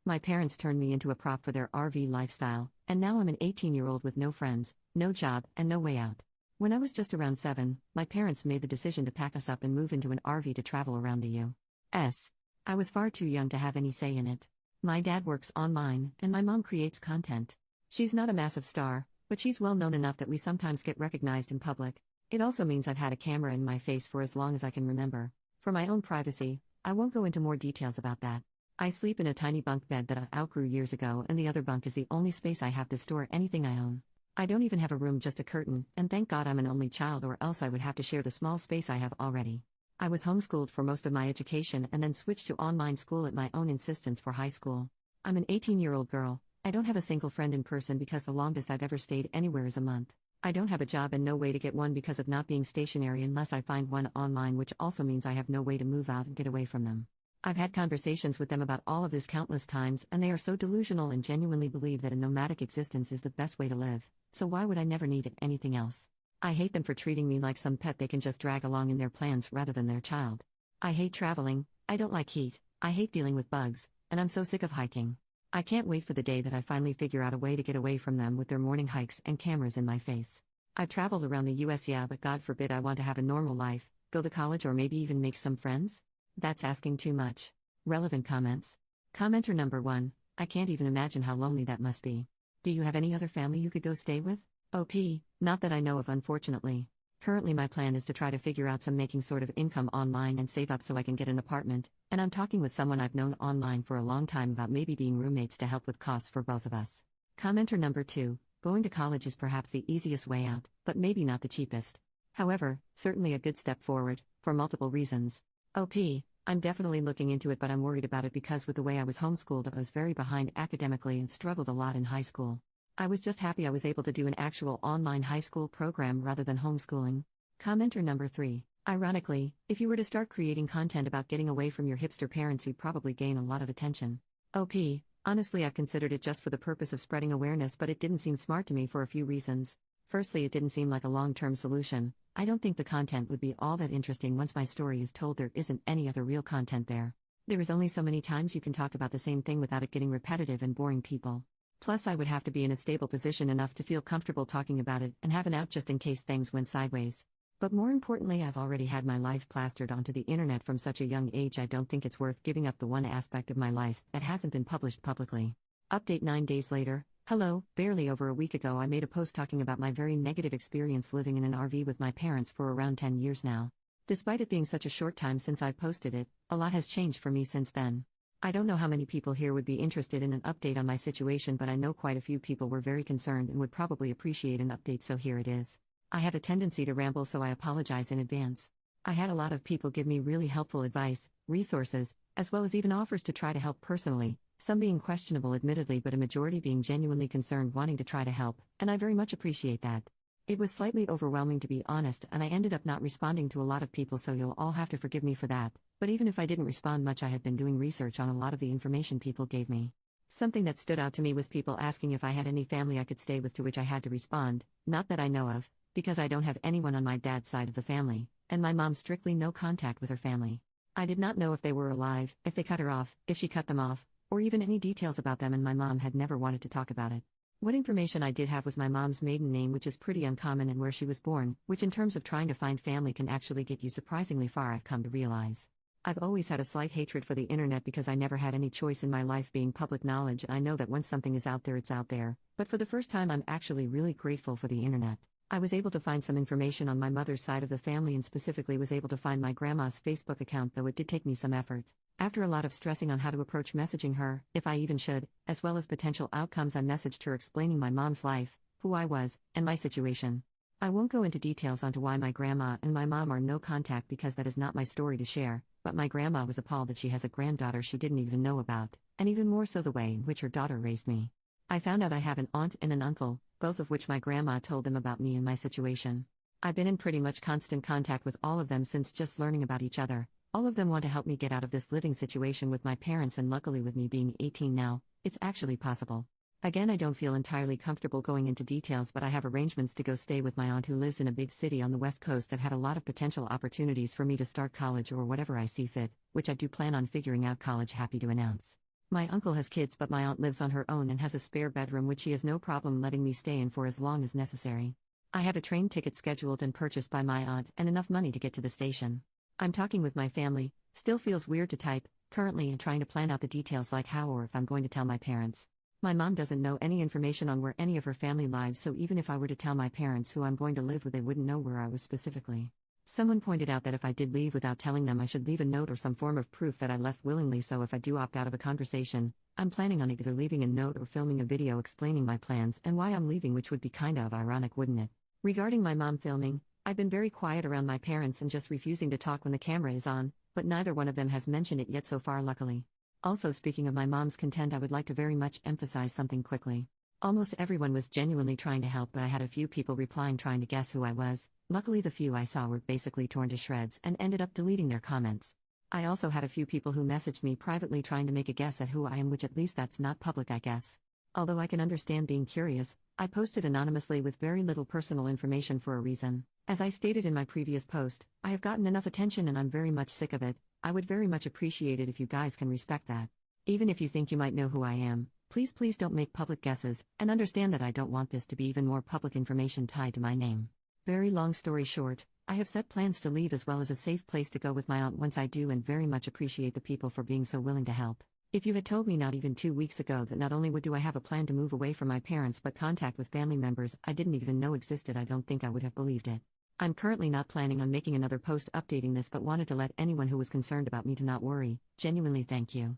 My parents turned me into a prop for their RV lifestyle, and now I'm an 18-year-old with no friends, no job, and no way out. When I was just around 7, my parents made the decision to pack us up and move into an RV to travel around the U.S. I was far too young to have any say in it. My dad works online, and my mom creates content. She's not a massive star, but she's well known enough that we sometimes get recognized in public. It also means I've had a camera in my face for as long as I can remember. For my own privacy, I won't go into more details about that. I sleep in a tiny bunk bed that I outgrew years ago, and the other bunk is the only space I have to store anything I own. I don't even have a room, just a curtain, and thank God I'm an only child, or else I would have to share the small space I have already. I was homeschooled for most of my education and then switched to online school at my own insistence for high school. I'm an 18-year-old girl. I don't have a single friend in person because the longest I've ever stayed anywhere is a month. I don't have a job and no way to get one because of not being stationary unless I find one online, which also means I have no way to move out and get away from them. I've had conversations with them about all of this countless times, and they are so delusional and genuinely believe that a nomadic existence is the best way to live, so why would I never need anything else? I hate them for treating me like some pet they can just drag along in their plans rather than their child. I hate traveling, I don't like heat, I hate dealing with bugs, and I'm so sick of hiking. I can't wait for the day that I finally figure out a way to get away from them with their morning hikes and cameras in my face. I've traveled around the US, yeah, but God forbid I want to have a normal life, go to college, or maybe even make some friends? That's asking too much. Relevant comments. Commenter number 1, I can't even imagine how lonely that must be. Do you have any other family you could go stay with? OP, not that I know of, unfortunately. Currently my plan is to try to figure out some making sort of income online and save up so I can get an apartment, and I'm talking with someone I've known online for a long time about maybe being roommates to help with costs for both of us. Commenter number 2, going to college is perhaps the easiest way out, but maybe not the cheapest. However, certainly a good step forward, for multiple reasons. OP, I'm definitely looking into it, but I'm worried about it because with the way I was homeschooled, I was very behind academically and struggled a lot in high school. I was just happy I was able to do an actual online high school program rather than homeschooling. Commenter number 3, ironically, if you were to start creating content about getting away from your hipster parents, you'd probably gain a lot of attention. OP, honestly I've considered it just for the purpose of spreading awareness, but it didn't seem smart to me for a few reasons. Firstly, it didn't seem like a long-term solution. I don't think the content would be all that interesting once my story is told. There isn't any other real content there. There is only so many times you can talk about the same thing without it getting repetitive and boring people. Plus I would have to be in a stable position enough to feel comfortable talking about it and have an out just in case things went sideways. But more importantly, I've already had my life plastered onto the internet from such a young age. I don't think it's worth giving up the one aspect of my life that hasn't been published publicly. Update 9 days later. Hello, barely over a week ago I made a post talking about my very negative experience living in an RV with my parents for around 10 years now. Despite it being such a short time since I posted it, a lot has changed for me since then. I don't know how many people here would be interested in an update on my situation, but I know quite a few people were very concerned and would probably appreciate an update, so here it is. I have a tendency to ramble, so I apologize in advance. I had a lot of people give me really helpful advice, resources, as well as even offers to try to help personally, some being questionable admittedly, but a majority being genuinely concerned, wanting to try to help, and I very much appreciate that. It was slightly overwhelming, to be honest, and I ended up not responding to a lot of people, so you'll all have to forgive me for that. But even if I didn't respond much, I had been doing research on a lot of the information people gave me. Something that stood out to me was people asking if I had any family I could stay with, to which I had to respond, not that I know of, because I don't have anyone on my dad's side of the family, and my mom strictly no contact with her family. I did not know if they were alive, if they cut her off, if she cut them off, or even any details about them, and my mom had never wanted to talk about it. What information I did have was my mom's maiden name, which is pretty uncommon, and where she was born, which in terms of trying to find family can actually get you surprisingly far, I've come to realize. I've always had a slight hatred for the internet because I never had any choice in my life being public knowledge, and I know that once something is out there, it's out there, but for the first time I'm actually really grateful for the internet. I was able to find some information on my mother's side of the family, and specifically was able to find my grandma's Facebook account, though it did take me some effort. After a lot of stressing on how to approach messaging her, if I even should, as well as potential outcomes, I messaged her explaining my mom's life, who I was, and my situation. I won't go into details onto why my grandma and my mom are no contact, because that is not my story to share, but my grandma was appalled that she has a granddaughter she didn't even know about, and even more so the way in which her daughter raised me. I found out I have an aunt and an uncle, both of which my grandma told them about me and my situation. I've been in pretty much constant contact with all of them since just learning about each other. All of them want to help me get out of this living situation with my parents, and luckily with me being 18 now, it's actually possible. Again, I don't feel entirely comfortable going into details, but I have arrangements to go stay with my aunt who lives in a big city on the West Coast that had a lot of potential opportunities for me to start college or whatever I see fit, which I do plan on figuring out college, happy to announce. My uncle has kids, but my aunt lives on her own and has a spare bedroom which she has no problem letting me stay in for as long as necessary. I have a train ticket scheduled and purchased by my aunt and enough money to get to the station. I'm talking with my family, still feels weird to type, currently, and trying to plan out the details like how or if I'm going to tell my parents. My mom doesn't know any information on where any of her family lives, so even if I were to tell my parents who I'm going to live with, they wouldn't know where I was specifically. Someone pointed out that if I did leave without telling them, I should leave a note or some form of proof that I left willingly, so if I do opt out of a conversation, I'm planning on either leaving a note or filming a video explaining my plans and why I'm leaving, which would be kinda of ironic, wouldn't it? Regarding my mom filming, I've been very quiet around my parents and just refusing to talk when the camera is on, but neither one of them has mentioned it yet so far, luckily. Also, speaking of my mom's content, I would like to very much emphasize something quickly. Almost everyone was genuinely trying to help, but I had a few people replying trying to guess who I was. Luckily, the few I saw were basically torn to shreds and ended up deleting their comments. I also had a few people who messaged me privately trying to make a guess at who I am, which at least that's not public, I guess. Although I can understand being curious, I posted anonymously with very little personal information for a reason. As I stated in my previous post, I have gotten enough attention and I'm very much sick of it. I would very much appreciate it if you guys can respect that. Even if you think you might know who I am, please don't make public guesses, and understand that I don't want this to be even more public information tied to my name. Very long story short, I have set plans to leave as well as a safe place to go with my aunt once I do, and very much appreciate the people for being so willing to help. If you had told me not even 2 weeks ago that not only do I have a plan to move away from my parents but contact with family members I didn't even know existed, I don't think I would have believed it. I'm currently not planning on making another post updating this, but wanted to let anyone who was concerned about me to not worry. Genuinely, thank you.